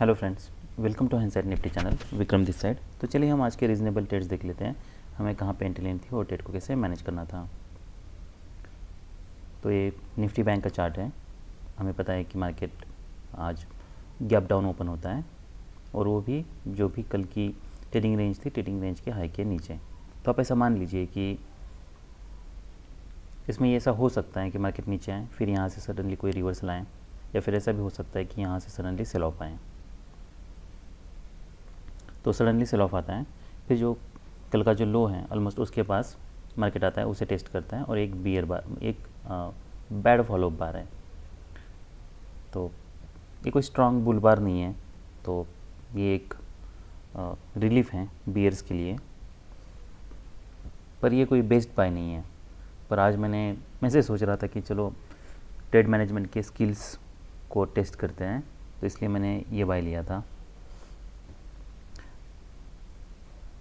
Hello friends, welcome to inside nifty channel. Vikram this side. तो चलिए हम आज के रीजनेबल ट्रेड्स देख लेते हैं, हमें कहाँ पे एंट्री लेनी थी और ट्रेड को कैसे मैनेज करना था। तो ये निफ्टी बैंक का चार्ट है। हमें पता है कि मार्केट आज गैप डाउन ओपन होता है और वो भी जो भी कल की ट्रेडिंग रेंज थी, ट्रेडिंग रेंज के हाई के नीचे। तो आप ऐसा मान लीजिए कि इसमें ये ऐसा हो सकता है कि मार्केट नीचे आए, फिर यहाँ से सडनली कोई रिवर्सल आए, या फिर ऐसा भी हो सकता है कि यहाँ से सडनली सेल ऑफ आए। तो सडनली सेल ऑफ आता है, फिर जो कल का जो लो है ऑलमोस्ट उसके पास मार्केट आता है, उसे टेस्ट करता है और एक बियर बार, एक बैड फॉलो बार है। तो ये कोई स्ट्रॉन्ग बुल बार नहीं है, तो ये एक रिलीफ है बियर्स के लिए, पर ये कोई बेस्ड बाय नहीं है। पर आज मैं से सोच रहा था कि चलो ट्रेड मैनेजमेंट के स्किल्स को टेस्ट करते हैं, तो इसलिए मैंने ये बाय लिया था।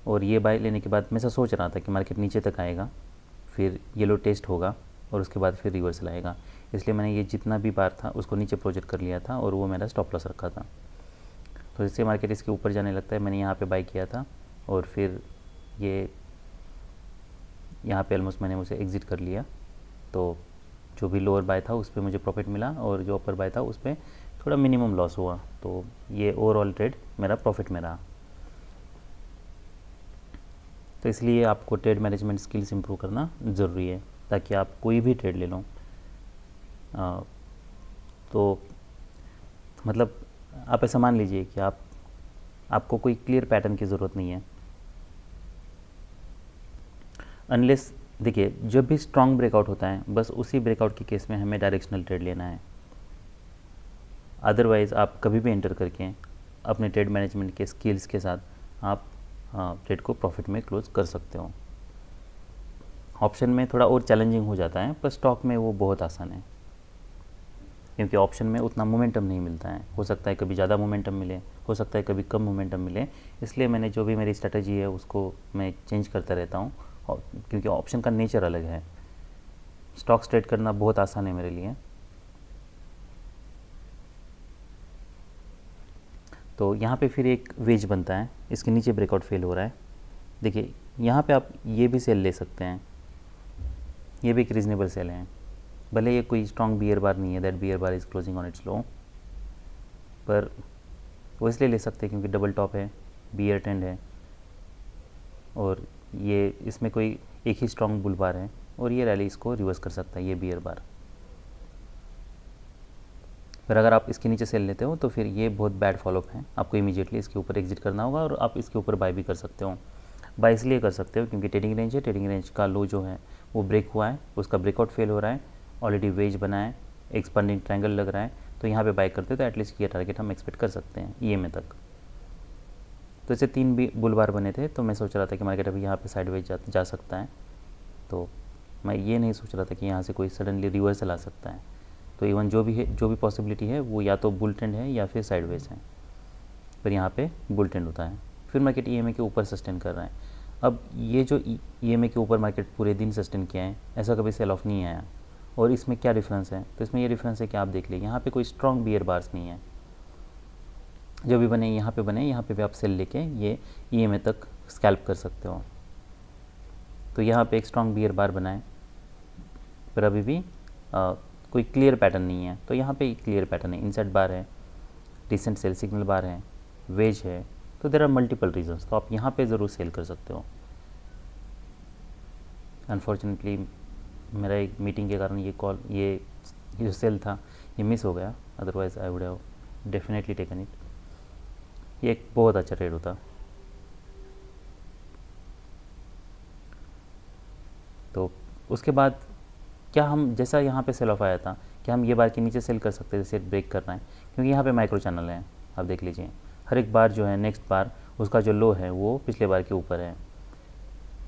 और ये बाय लेने के बाद मैं ऐसा सोच रहा था कि मार्केट नीचे तक आएगा, फिर येलो टेस्ट होगा और उसके बाद फिर रिवर्सल आएगा, इसलिए मैंने ये जितना भी बार था उसको नीचे प्रोजेक्ट कर लिया था और वो मेरा स्टॉप लॉस रखा था। तो इससे मार्केट इसके ऊपर जाने लगता है, मैंने यहाँ पे बाय किया था और फिर ये यहाँ पे ऑलमोस्ट मैंने उसे एग्ज़िट कर लिया। तो जो भी लोअर बाय था उस पर मुझे प्रॉफिट मिला और जो अपर बाय था उस पर थोड़ा मिनिमम लॉस हुआ। तो ये ओवरऑल ट्रेड मेरा प्रॉफिट में रहा। तो इसलिए आपको ट्रेड मैनेजमेंट स्किल्स इंप्रूव करना ज़रूरी है, ताकि आप कोई भी ट्रेड ले लो। तो मतलब आप ऐसा मान लीजिए कि आपको कोई क्लियर पैटर्न की ज़रूरत नहीं है, अनलेस देखिए जब भी स्ट्रॉन्ग ब्रेकआउट होता है बस उसी ब्रेकआउट के केस में हमें डायरेक्शनल ट्रेड लेना है। अदरवाइज़ आप कभी भी एंटर करके अपने ट्रेड मैनेजमेंट के स्किल्स के साथ आप ट्रेड को प्रॉफिट में क्लोज कर सकते हो। ऑप्शन में थोड़ा और चैलेंजिंग हो जाता है, पर स्टॉक में वो बहुत आसान है, क्योंकि ऑप्शन में उतना मोमेंटम नहीं मिलता है। हो सकता है कभी ज़्यादा मोमेंटम मिले, हो सकता है कभी कम मोमेंटम मिले, इसलिए मैंने जो भी मेरी स्ट्रेटजी है उसको मैं चेंज करता रहता हूँ, क्योंकि ऑप्शन का नेचर अलग है। स्टॉक्स ट्रेड करना बहुत आसान है मेरे लिए। तो यहाँ पे फिर एक वेज बनता है, इसके नीचे ब्रेकआउट फेल हो रहा है। देखिए यहाँ पे आप ये भी सेल ले सकते हैं, ये भी एक रीजनेबल सेल है, भले ये कोई स्ट्रॉन्ग बियर बार नहीं है, that bear bar is closing on its low, पर वो इसलिए ले सकते हैं क्योंकि डबल टॉप है, बियर ट्रेंड है और ये इसमें कोई एक ही स्ट्रॉन्ग बुल बार है और ये रैली इसको रिवर्स कर सकता है, ये बियर बार। पर अगर आप इसके नीचे सेल लेते हो तो फिर ये बहुत बैड फॉलोअप है, आपको इमीडिएटली इसके ऊपर एग्जिट करना होगा और आप इसके ऊपर बाय भी कर सकते हो। बाय इसलिए कर सकते हो क्योंकि ट्रेडिंग रेंज है, ट्रेडिंग रेंज का लो जो है वो ब्रेक हुआ है, उसका ब्रेकआउट फेल हो रहा है, ऑलरेडी वेज बना है, एक्सपेंडिंग ट्रायंगल लग रहा है, तो यहाँ पे बाय करते तो एटलीस्ट ये टारगेट हम एक्सपेक्ट कर सकते हैं EMA तक। तो इसे 3 भी बुल बार बने थे, तो मैं सोच रहा था कि मार्केट अभी यहाँ पे साइडवेज जा सकता है। तो मैं ये नहीं सोच रहा था कि यहाँ से कोई सडनली रिवर्सल आ सकता है। तो इवन जो भी है, जो भी पॉसिबिलिटी है वो या तो बुल ट्रेंड है या फिर साइडवेज है, पर यहाँ पे बुल ट्रेंड होता है। फिर मार्केट EMA के ऊपर सस्टेन कर रहा है। अब ये जो EMA के ऊपर मार्केट पूरे दिन सस्टेन किया है, ऐसा कभी सेल ऑफ नहीं आया। और इसमें क्या डिफरेंस है, तो इसमें ये डिफरेंस है कि आप देख लीजिए यहाँ पे कोई स्ट्रॉन्ग बियर बार्स नहीं है, जो भी बने यहाँ पे बने, यहाँ पे भी आप सेल लेके ये EMA तक स्कैल्प कर सकते हो। तो यहाँ पे एक स्ट्रॉन्ग बियर बार बना है, पर अभी भी कोई क्लियर पैटर्न नहीं है। तो यहाँ पे क्लियर पैटर्न है, इनसाइड बार है, डिसेंट सेल सिग्नल बार है, वेज है, तो देर आर मल्टीपल रीजंस, तो आप यहाँ पे ज़रूर सेल कर सकते हो। अनफॉर्चुनेटली मेरा एक मीटिंग के कारण ये जो सेल था ये मिस हो गया, otherwise I would have definitely taken it. ये एक बहुत अच्छा ट्रेड होता। तो उसके बाद क्या हम, जैसा यहाँ पे सेल ऑफ आया था, क्या हम ये बार के नीचे सेल कर सकते हैं, जैसे ब्रेक करना है, क्योंकि यहाँ पे माइक्रो चैनल है, आप देख लीजिए हर एक बार जो है नेक्स्ट बार उसका जो लो है वो पिछले बार के ऊपर है।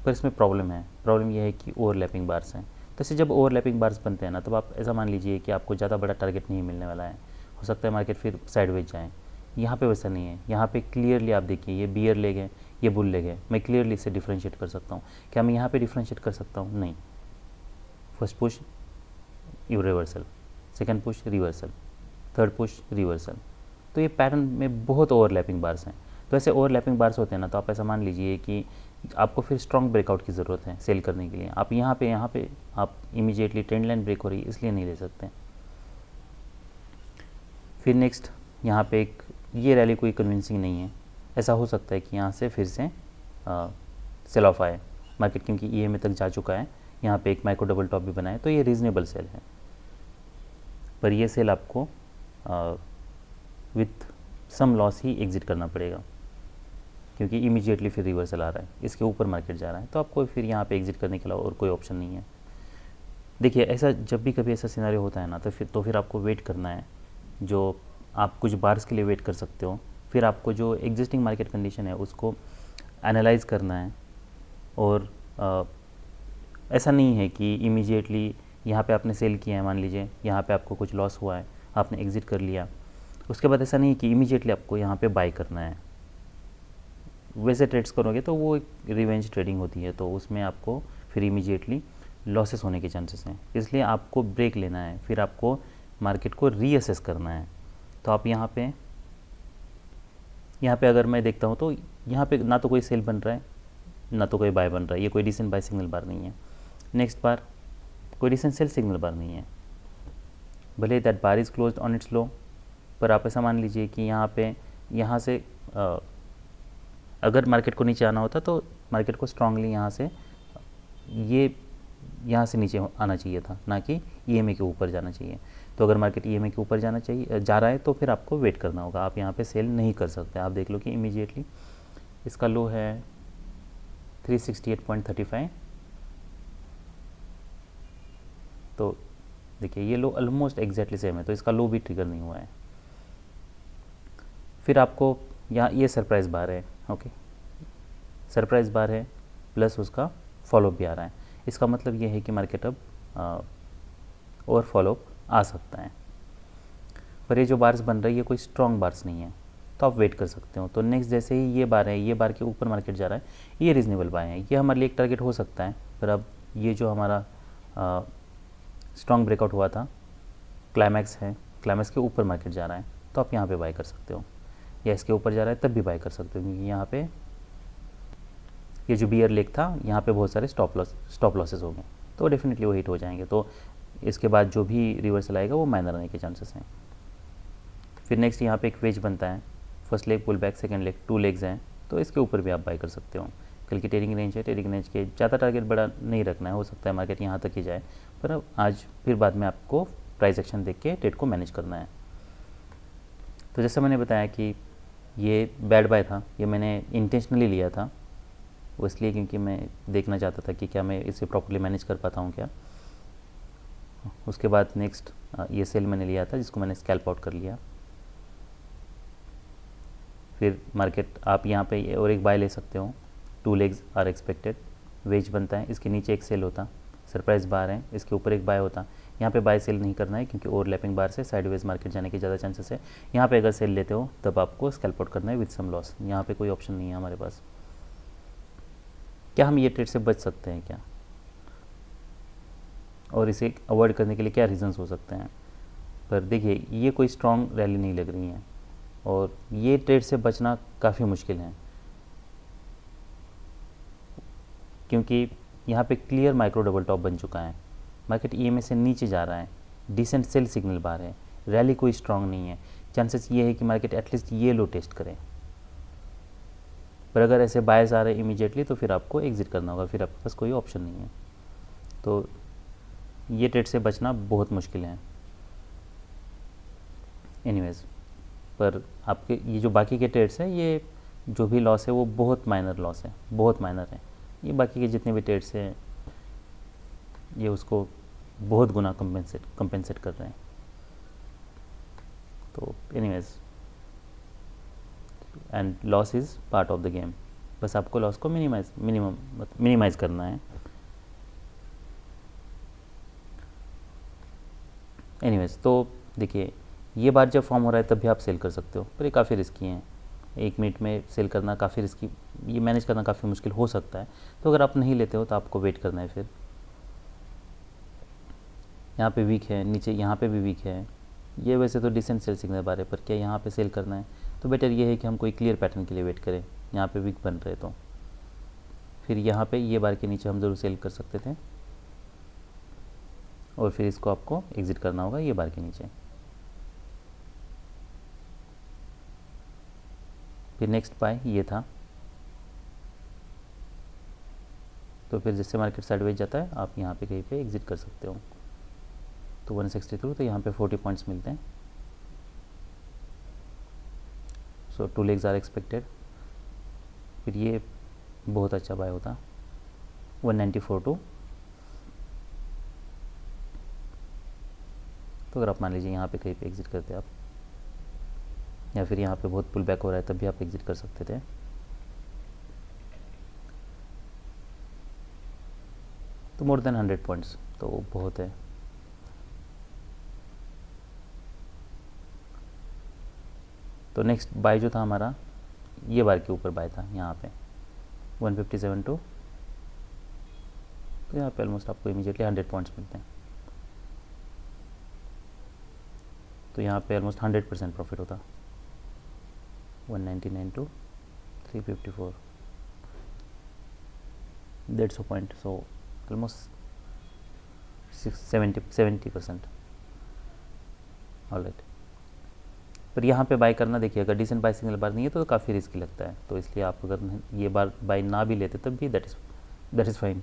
पर इसमें प्रॉब्लम यह है कि ओवरलैपिंग बार्स हैं। तो ऐसे जब ओवरलैपिंग बार्स बनते हैं ना, तब आप ऐसा मान लीजिए कि आपको ज़्यादा बड़ा टारगेट नहीं मिलने वाला है, हो सकता है मार्केट फिर साइडवेज जाए। यहाँ पे वैसा नहीं है, यहाँ पे क्लियरली आप देखिए ये बियर ले गए, ये बुल ले गए, मैं क्लियरली इसे डिफ्रेंशिएट कर सकता हूँ। क्या मैं यहाँ पे डिफ्रेंशिएट कर सकता हूँ? नहीं। First push reversal, second push reversal, third push reversal, तो ये पैटर्न में बहुत ओवरलैपिंग बार्स हैं। तो ऐसे ओवरलैपिंग बार्स होते हैं ना, तो आप ऐसा मान लीजिए कि आपको फिर स्ट्रॉन्ग ब्रेकआउट की ज़रूरत है सेल करने के लिए। आप यहाँ पे आप इमीडिएटली ट्रेंड लाइन ब्रेक हो रही है इसलिए नहीं ले सकते। फिर नेक्स्ट यहाँ पे एक ये रैली कोई कन्विंसिंग नहीं है, ऐसा हो सकता है कि यहाँ से फिर से सेल ऑफ आए मार्केट, क्योंकि EMA तक जा चुका है, यहाँ पे एक माइक्रो डबल टॉप भी बना है, तो ये रीज़नेबल सेल है। पर ये सेल आपको विथ सम लॉस ही एग्जिट करना पड़ेगा, क्योंकि इमीडिएटली फिर रिवर्सल आ रहा है, इसके ऊपर मार्केट जा रहा है, तो आपको फिर यहाँ पे एग्जिट करने के अलावा और कोई ऑप्शन नहीं है। देखिए ऐसा जब भी कभी ऐसा सिनेरियो होता है ना, तो फिर आपको वेट करना है, जो आप कुछ बार्स के लिए वेट कर सकते हो। फिर आपको जो एग्जिस्टिंग मार्केट कंडीशन है उसको एनालाइज करना है, और ऐसा नहीं है कि इमीडिएटली यहाँ पे आपने सेल किया है, मान लीजिए यहाँ पे आपको कुछ लॉस हुआ है, आपने एग्जिट कर लिया, उसके बाद ऐसा नहीं है कि इमीडिएटली आपको यहाँ पे बाय करना है। वैसे ट्रेड्स करोगे तो वो एक रिवेंज ट्रेडिंग होती है, तो उसमें आपको फिर इमीडिएटली लॉसेस होने के चांसेस हैं। इसलिए आपको ब्रेक लेना है, फिर आपको मार्केट को रीअसेस करना है। तो आप यहाँ पे अगर मैं देखता हूँ तो यहाँ पे ना तो कोई सेल बन रहा है ना तो कोई बाय बन रहा है, ये कोई डिसेंट बाय सिग्नल बार नहीं है। नेक्स्ट बार कोई डिसेंट सेल सिग्नल बार नहीं है, भले that bar is closed on its low, पर आप ऐसा मान लीजिए कि यहाँ से अगर मार्केट को नीचे आना होता तो मार्केट को स्ट्रांगली यहाँ से नीचे आना चाहिए था, ना कि EMA के ऊपर जाना चाहिए। तो अगर मार्केट EMA के ऊपर जा रहा है तो फिर आपको वेट करना होगा, आप यहाँ पे सेल नहीं कर सकते। आप देख लो कि इमीडिएटली इसका लो है 368.35, तो देखिए ये लो ऑलमोस्ट एग्जैक्टली सेम है, तो इसका लो भी ट्रिगर नहीं हुआ है। फिर आपको यहाँ ये सरप्राइज़ बार है, ओके, सरप्राइज़ बार है प्लस उसका फॉलोअप भी आ रहा है, इसका मतलब ये है कि मार्केट अब और फॉलोअप आ सकता है। पर ये जो बार्स बन रही है कोई स्ट्रॉन्ग बार्स नहीं है, तो आप वेट कर सकते हो। तो नेक्स्ट जैसे ही ये बार है, ये बार के ऊपर मार्केट जा रहा है, ये रीजनेबल बाय है, ये हमारे लिए एक टारगेट हो सकता है। पर अब ये जो हमारा स्ट्रॉन्ग ब्रेकआउट हुआ था, क्लाइमैक्स है, क्लाइमैक्स के ऊपर मार्केट जा रहा है, तो आप यहाँ पे बाय कर सकते हो, या इसके ऊपर जा रहा है तब भी बाय कर सकते हो, क्योंकि यहाँ पे ये जो बियर लेग था यहाँ पे बहुत सारे स्टॉप लॉसेस हो गए, तो डेफिनेटली वो हिट हो जाएंगे। तो इसके बाद जो भी रिवर्सल आएगा वो माइनर आने के चांसेस हैं। फिर नेक्स्ट यहाँ पे एक वेज बनता है, first leg pull back, second leg, 2 legs हैं, तो इसके ऊपर भी आप बाय कर सकते हो। कल की ट्रेडिंग रेंज है, ट्रेडिंग रेंज के ज़्यादा टारगेट बड़ा नहीं रखना है, हो सकता है मार्केट यहाँ तक ही जाए, पर अब आज फिर बाद में आपको प्राइस एक्शन देख के ट्रेड को मैनेज करना है। तो जैसे मैंने बताया कि ये बैड बाय था, ये मैंने इंटेंशनली लिया था, वो इसलिए क्योंकि मैं देखना चाहता था कि क्या मैं इसे प्रॉपर्ली मैनेज कर पाता हूँ क्या। उसके बाद नेक्स्ट ये सेल मैंने लिया था जिसको मैंने स्कैल्प आउट कर लिया। फिर मार्केट आप यहाँ पे और एक बाय ले सकते हो, 2 लेग्स आर एक्सपेक्टेड, वेज बनता है, इसके नीचे एक सेल होता, सरप्राइज बार है, इसके ऊपर एक बाय होता। यहाँ पे बाय सेल नहीं करना है क्योंकि ओवरलैपिंग बार से साइडवेज मार्केट जाने के ज़्यादा चांसेस है। यहाँ पे अगर सेल लेते हो तब आपको स्कैल्प आउट करना है विद सम लॉस, यहाँ पे कोई ऑप्शन नहीं है हमारे पास। क्या हम ये ट्रेड से बच सकते हैं क्या, और इसे अवॉइड करने के लिए क्या रीज़न्स हो सकते हैं? पर देखिए ये कोई स्ट्रॉन्ग रैली नहीं लग रही है, और ये ट्रेड से बचना काफ़ी मुश्किल है, क्योंकि यहाँ पे क्लियर माइक्रो डबल टॉप बन चुका है, मार्केट EMA से नीचे जा रहा है, डिसेंट सेल सिग्नल बार है, रैली कोई स्ट्रॉन्ग नहीं है, चांसेस ये है कि मार्केट एटलीस्ट ये लो टेस्ट करे। पर अगर ऐसे बायस आ रहे इमीडिएटली तो फिर आपको एग्जिट करना होगा, फिर आपके पास कोई ऑप्शन नहीं है। तो ये ट्रेड से बचना बहुत मुश्किल है। एनीवेज, पर आपके ये जो बाकी के ट्रेड्स हैं, ये जो भी लॉस है वो बहुत माइनर लॉस है, बहुत माइनर है। ये बाकी के जितने भी ट्रेड्स हैं ये उसको बहुत गुना कंपेंसेट कर रहे हैं। तो anyways, and loss is part of the game, बस आपको लॉस को मिनिमाइज करना है। एनीवेज, तो देखिए ये बार जब फॉर्म हो रहा है तब भी आप सेल कर सकते हो, पर ये काफ़ी रिस्की हैं, 1 मिनट में सेल करना काफ़ी रिस्की, ये मैनेज करना काफ़ी मुश्किल हो सकता है। तो अगर आप नहीं लेते हो तो आपको वेट करना है। फिर यहाँ पे वीक है, नीचे यहाँ पे भी वीक है, ये वैसे तो डिसेंट सेल सिग्नल बार है, पर क्या यहाँ पे सेल करना है तो बेटर ये है कि हम कोई क्लियर पैटर्न के लिए वेट करें। यहाँ पे वीक बन रहे तो फिर यहाँ पे ये बार के नीचे हम ज़रूर सेल कर सकते थे, और फिर इसको आपको एग्जिट करना होगा ये बार के नीचे। फिर नेक्स्ट बाय ये था, तो फिर जैसे मार्केट साइडवेज जाता है आप यहाँ पे कहीं पे एग्जिट कर सकते हो। तो 163, तो यहाँ पे 40 पॉइंट्स मिलते हैं। सो 2 लेग्स आर एक्सपेक्टेड। फिर ये बहुत अच्छा बाय होता 194 टू। तो अगर आप मान लीजिए यहाँ पे कहीं पे एग्जिट करते आप, या फिर यहाँ पे बहुत पुल बैक हो रहा है तब भी आप एग्जिट कर सकते थे। तो मोर देन 100 पॉइंट्स तो बहुत है। तो नेक्स्ट बाय जो था हमारा ये बार के ऊपर बाय था यहाँ पे 157 टू। तो यहाँ पे ऑलमोस्ट आपको इमीडिएटली 100 पॉइंट्स मिलते हैं। तो यहाँ पे ऑलमोस्ट 100% प्रॉफिट होता 199 to 354, that's a point. So almost 70%। Alright, पर यहाँ पे बाय करना देखिए, अगर डिसेंट बाय सिग्नल बार नहीं है तो काफ़ी रिस्की लगता है। तो इसलिए आप अगर ये बार बाय ना भी लेते तब भी दैट इज़ फाइन,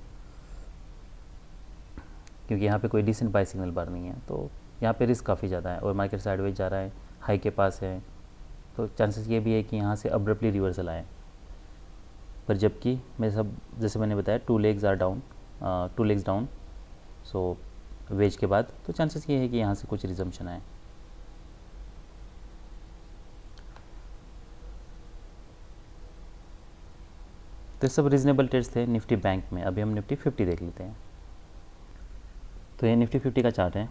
क्योंकि यहाँ पे कोई डिसेंट बाय सिग्नल बार नहीं है। तो यहाँ पे रिस्क काफ़ी ज़्यादा है, और मार्केट साइडवेज जा रहा है, हाई के पास है, तो चांसेस ये भी है कि यहाँ से अब्रप्टली रिवर्सल आए। पर जबकि मैं सब जैसे मैंने बताया 2 legs are down, 2 legs down, so wedge के बाद तो चांसेस ये है कि यहाँ से कुछ रिजम्पशन आए। तो सब रीजनेबल ट्रेड्स थे निफ्टी बैंक में। अभी हम निफ्टी 50 देख लेते हैं। तो ये निफ्टी 50 का चार्ट है,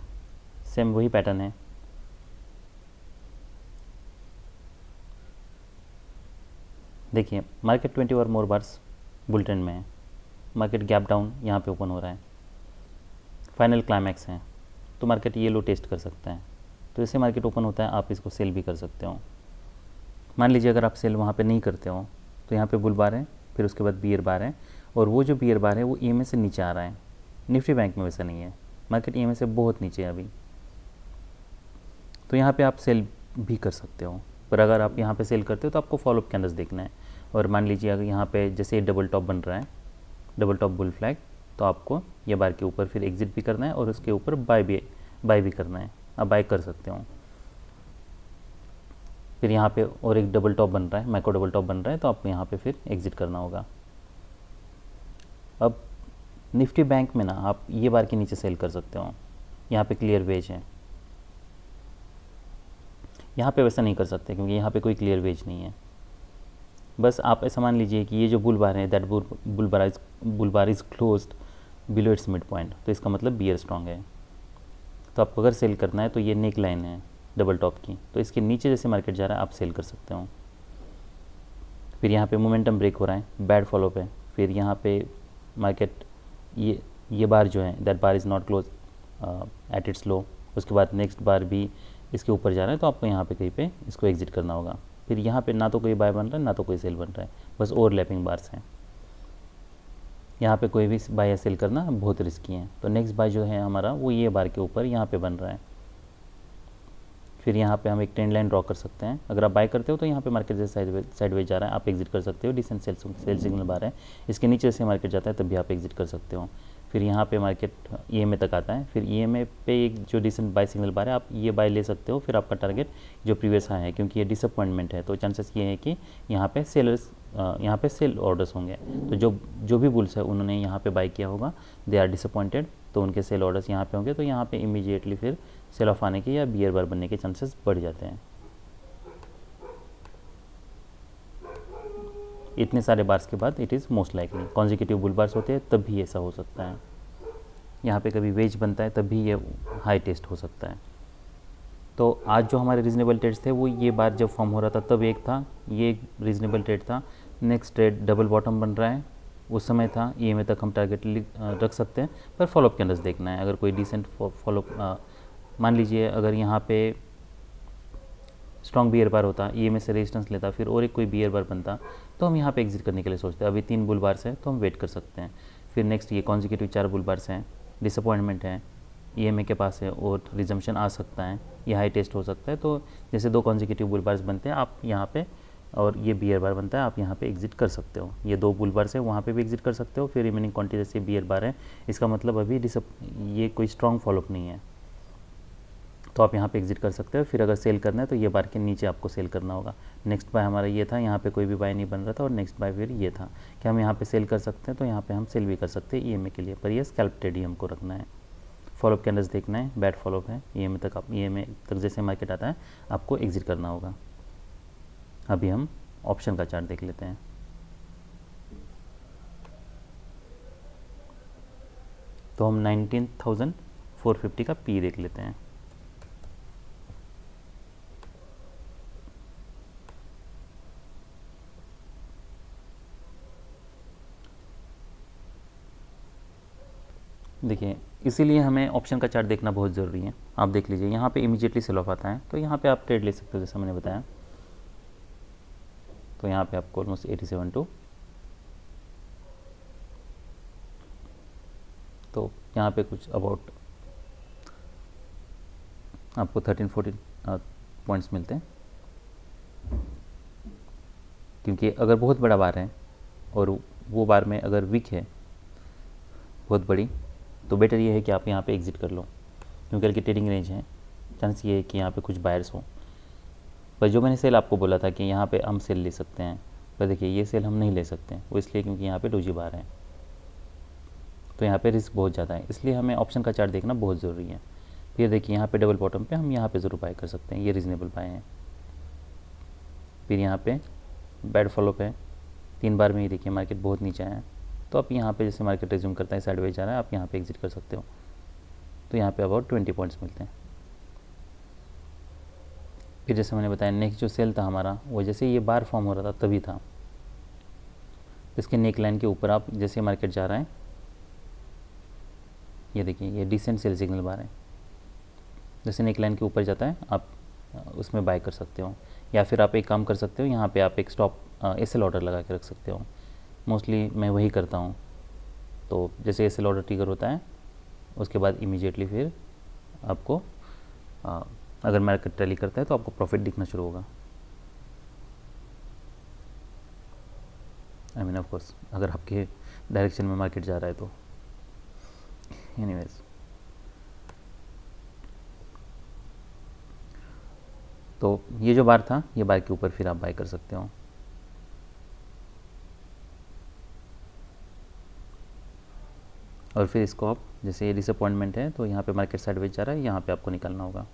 सेम वही पैटर्न है। देखिए मार्केट 20 और मोर बार्स बुल ट्रेंड में है। मार्केट गैप डाउन यहाँ पे ओपन हो रहा है, फाइनल क्लाइमैक्स है, तो मार्केट ये लो टेस्ट कर सकता है। तो जैसे मार्केट ओपन होता है आप इसको सेल भी कर सकते हो। मान लीजिए अगर आप सेल वहाँ पे नहीं करते हो तो यहाँ पे बुल बार है, फिर उसके बाद बियर बार है, और वो जो बियर बार है वो ईएमए से नीचे आ रहा है। निफ्टी बैंक में वैसा नहीं है, मार्केट ईएमए से बहुत नीचे है अभी। तो यहाँ पे आप सेल भी कर सकते हो, पर अगर आप यहाँ पे सेल करते हो तो आपको फॉलोअप कैंडल्स देखना है। और मान लीजिए अगर यहाँ पे जैसे डबल टॉप बन रहा है, डबल टॉप बुल फ्लैग, तो आपको ये बार के ऊपर फिर एग्जिट भी करना है और उसके ऊपर बाय भी करना है। आप बाय कर सकते हो। फिर यहाँ पे और एक डबल टॉप बन रहा है, माइक्रो डबल टॉप बन रहा है, तो आपको यहाँ पे फिर एग्जिट करना होगा। अब निफ्टी बैंक में ना आप ये बार के नीचे सेल कर सकते हो, यहाँ पे क्लियर वेज है। यहाँ पे वैसा नहीं कर सकते क्योंकि यहाँ पे कोई क्लियर वेज नहीं है। बस आप ऐसा मान लीजिए कि ये जो बुल बार है that bull bar is closed below it's mid point, तो इसका मतलब बियर स्ट्रॉन्ग है। तो आपको अगर सेल करना है तो ये नेक लाइन है डबल टॉप की, तो इसके नीचे जैसे मार्केट जा रहा है आप सेल कर सकते हो। फिर यहाँ पे मोमेंटम ब्रेक हो रहा है, बैड फॉलोअप है। फिर यहाँ पे मार्केट ये बार जो है that bar is not close at its low, उसके बाद नेक्स्ट बार भी इसके ऊपर जा रहा है, तो आपको यहाँ पे कहीं पे इसको एग्जिट करना होगा। फिर यहाँ पे ना तो कोई बाय बन रहा है ना तो कोई सेल बन रहा है, बस ओवरलैपिंग बार्स हैं। यहाँ पे कोई भी बाय या सेल करना बहुत रिस्की है। तो नेक्स्ट बाय जो है हमारा वो ये बार के ऊपर यहाँ पे बन रहा है। फिर यहाँ पे हम एक ट्रेंड लाइन ड्रॉ कर सकते हैं। अगर आप बाय करते हो तो यहाँ पे मार्केट जैसे साइडवेज जा रहा है आप एग्जिट कर सकते हो, डिसेंट सेल सिग्नल बार है। इसके नीचे से मार्केट जाता है तब भी आप एग्जिट कर सकते हो। फिर यहाँ पे मार्केट ईएमए तक आता है, फिर ईएमए पे एक जो डिसेंट बाय सिग्नल बार है आप ये बाय ले सकते हो। फिर आपका टारगेट जो प्रीवियस हाई है, क्योंकि ये डिसअपॉइंटमेंट है तो चांसेस ये है कि यहाँ पे सेल ऑर्डर्स होंगे। तो जो भी बुल्स है उन्होंने यहाँ पे बाय किया होगा, दे आर डिसअपॉइंटेड, तो उनके सेल ऑर्डर्स यहाँ पे होंगे। तो यहाँ पे इमीडिएटली फिर सेल ऑफ आने के या बियर बार बनने के चांसेस बढ़ जाते हैं। इतने सारे बार्स के बाद it is most likely consecutive bull bars होते हैं तब भी ऐसा हो सकता है। यहाँ पे कभी वेज बनता है तब भी ये हाई टेस्ट हो सकता है। तो आज जो हमारे रीजनेबल ट्रेड्स थे वो ये बार जब फॉर्म हो रहा था तब एक था, ये एक रीजनेबल ट्रेड था। नेक्स्ट ट्रेड डबल बॉटम बन रहा है, उस समय था ईएमए तक हम टारगेट रख सकते हैं, पर फॉलोअप कैंडल्स देखना है। अगर कोई डिसेंट फॉलोअप मान लीजिए अगर यहाँ पे स्ट्रॉन्ग बियर बार होता, EMA से रेजिस्टेंस लेता, फिर और एक कोई बियर बार बनता, तो हम यहाँ पे एग्जिट करने के लिए सोचते हैं। अभी 3 बुल बार्स हैं तो हम वेट कर सकते हैं। फिर नेक्स्ट ये कॉन्जिक्यूटिव 4 बुल बार्स हैं, डिसअपॉइंटमेंट है, EMA के पास है और रिजम्पशन आ सकता है, ये हाई टेस्ट हो सकता है। तो जैसे 2 कॉन्जिक्यूटिव बुल बार्स बनते हैं आप यहाँ पे, और ये बियर बार बनता है, आप यहाँ पे एग्जिट कर सकते हो। ये 2 बुल बार्स है, वहाँ पे भी एग्जिट कर सकते हो। फिर रिमेनिंग क्वांटिटी जैसे बियर बार है, इसका मतलब अभी ये कोई स्ट्रॉन्ग फॉलोअप नहीं है, तो आप यहाँ पे एग्जिट कर सकते हो। फिर अगर सेल करना है तो ये बार के नीचे आपको सेल करना होगा। नेक्स्ट बाय हमारा ये था, यहाँ पे कोई भी बाय नहीं बन रहा था, और नेक्स्ट बाय फिर ये था कि हम यहाँ पे सेल कर सकते हैं, तो यहाँ पे हम सेल भी कर सकते हैं EMA के लिए, पर ये स्कैल्प ट्रेड ही हमको रखना है। फॉलोअप कैंडल्स देखना है, बैड फॉलोअप है, EMA तक जैसे मार्केट आता है आपको एग्जिट करना होगा। अभी हम ऑप्शन का चार्ट देख लेते हैं। तो हम 19,450 का P देख लेते हैं। देखिए, इसीलिए हमें ऑप्शन का चार्ट देखना बहुत ज़रूरी है। आप देख लीजिए, यहाँ पे इमीडिएटली सेल ऑफ आता है, तो यहाँ पे आप ट्रेड ले सकते हो जैसा मैंने बताया। तो यहाँ पे आपको ऑलमोस्ट 87 टू, तो यहाँ पे कुछ अबाउट आपको 13-14 पॉइंट्स मिलते हैं। क्योंकि अगर बहुत बड़ा बार है और वो बार में अगर वीक है बहुत बड़ी, तो बेटर ये है कि आप यहाँ पे एग्जिट कर लो, क्योंकि की ट्रेडिंग रेंज है, चांस ये है कि यहाँ पे कुछ बायर्स हो। पर जो मैंने सेल आपको बोला था कि यहाँ पे हम सेल ले सकते हैं, पर देखिए ये सेल हम नहीं ले सकते हैं, वो इसलिए क्योंकि यहाँ पे डोजी बार है, तो यहाँ पे रिस्क बहुत ज़्यादा है, इसलिए हमें ऑप्शन का चार्ट देखना बहुत ज़रूरी है। फिर देखिए यहाँ पे डबल बॉटम पे हम यहाँ पे ज़रूर बाय कर सकते हैं, ये रीज़नेबल बाय है। फिर यहाँ पे बैड फॉलोअप है, 3 बार में ही देखिए मार्केट बहुत नीचे आया है, तो आप यहाँ पे जैसे मार्केट रिज्यूम करता है साइडवेज जा रहा है, आप यहाँ पे एग्जिट कर सकते हो। तो यहाँ पे अबाउट 20 पॉइंट्स मिलते हैं। फिर जैसे मैंने बताया नेक्स्ट जो सेल था हमारा, वो जैसे ये बार फॉर्म हो रहा था तभी था। इसके नेक लाइन के ऊपर आप जैसे मार्केट जा रहा है, ये देखिए ये डिसेंट सेल सिग्नल बार है, जैसे नेक लाइन के ऊपर जाता है आप उसमें बाय कर सकते हो। या फिर आप एक काम कर सकते हो, यहाँ पे आप एक स्टॉप SL ऑर्डर लगा के रख सकते हो। मोस्टली मैं वही करता हूँ। तो जैसे SL ऑर्डर ट्रिगर होता है, उसके बाद इमीडिएटली फिर आपको अगर मार्केट रैली करता है तो आपको प्रॉफिट दिखना शुरू होगा। आई मीन ऑफ कोर्स अगर आपके डायरेक्शन में मार्केट जा रहा है तो। एनीवेज, तो ये जो बार था, ये बार के ऊपर फिर आप बाय कर सकते हो। और फिर इसको आप जैसे ये डिसअपॉइंटमेंट है, तो यहाँ पे मार्केट साइडवेज जा रहा है, यहाँ पे आपको निकालना होगा।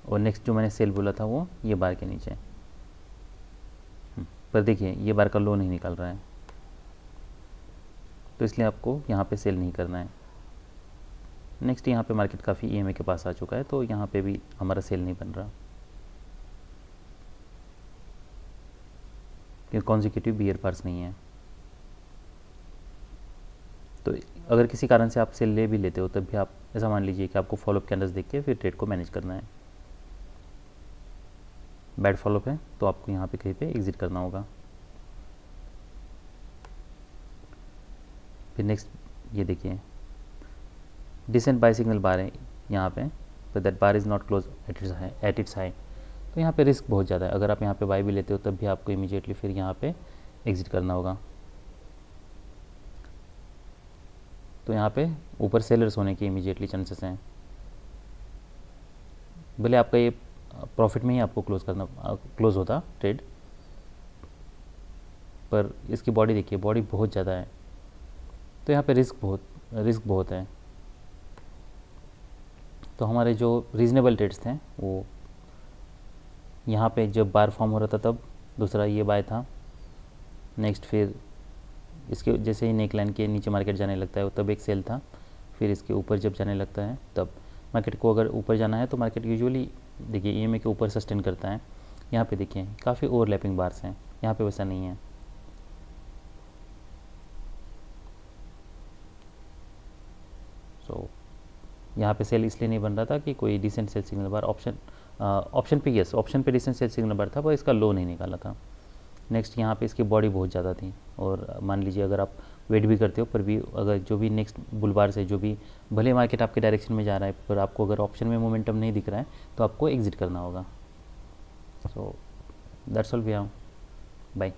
और नेक्स्ट जो मैंने सेल बोला था वो ये बार के नीचे, पर देखिए ये बार का लो नहीं निकल रहा है, तो इसलिए आपको यहाँ पे सेल नहीं करना है। नेक्स्ट यहाँ पे मार्केट काफ़ी EMA के पास आ चुका है, तो यहाँ पे भी हमारा सेल नहीं बन रहा, क्योंकि कॉन्जिक्यूटिव बियर बार्स नहीं है। तो अगर किसी कारण से आप सेल ले भी लेते हो, तब भी आप ऐसा मान लीजिए कि आपको फॉलोअप कैंडल्स देख के फिर ट्रेड को मैनेज करना है। बैड फॉलोअप है तो आपको यहाँ पे कहीं पे एग्जिट करना होगा। फिर नेक्स्ट ये देखिए डिसेंट बाय सिग्नल बार है यहाँ पे, but that bar is not close at it's high, तो यहाँ पे रिस्क बहुत ज़्यादा है। अगर आप यहाँ पे बाय भी लेते हो तब भी आपको इमीडिएटली फिर यहाँ पे एग्जिट करना होगा। तो यहाँ पे ऊपर सेलर्स होने के इमीडिएटली चांसेस हैं, भले आपका ये प्रॉफिट में ही आपको क्लोज होता ट्रेड, पर इसकी बॉडी देखिए, बॉडी बहुत ज़्यादा है, तो यहाँ पे रिस्क बहुत है। तो हमारे जो रीज़नेबल ट्रेड्स थे वो यहाँ पे जब बार फॉर्म हो रहा था तब दूसरा ये बाय था। नेक्स्ट फिर इसके जैसे ही नेक लाइन के नीचे मार्केट जाने लगता है तब एक सेल था। फिर इसके ऊपर जब जाने लगता है तब मार्केट को अगर ऊपर जाना है तो मार्केट यूजुअली देखिए EMA के ऊपर सस्टेन करता है। यहाँ पे देखिए काफ़ी ओवरलैपिंग बार्स हैं, यहाँ पे वैसा नहीं है। सो यहाँ पे सेल इसलिए नहीं बन रहा था कि कोई डिसेंट सेल सिग्नल बार ऑप्शन पे, यस ऑप्शन पे डिसेंट सेल सिग्नल बार था, पर इसका लो नहीं निकाला था। नेक्स्ट यहाँ पे इसकी बॉडी बहुत ज़्यादा थी, और मान लीजिए अगर आप वेट भी करते हो पर भी अगर जो भी नेक्स्ट बुलबार से जो भी भले मार्केट आपके डायरेक्शन में जा रहा है, पर आपको अगर ऑप्शन में मोमेंटम नहीं दिख रहा है तो आपको एग्जिट करना होगा। So that's all we have. Bye.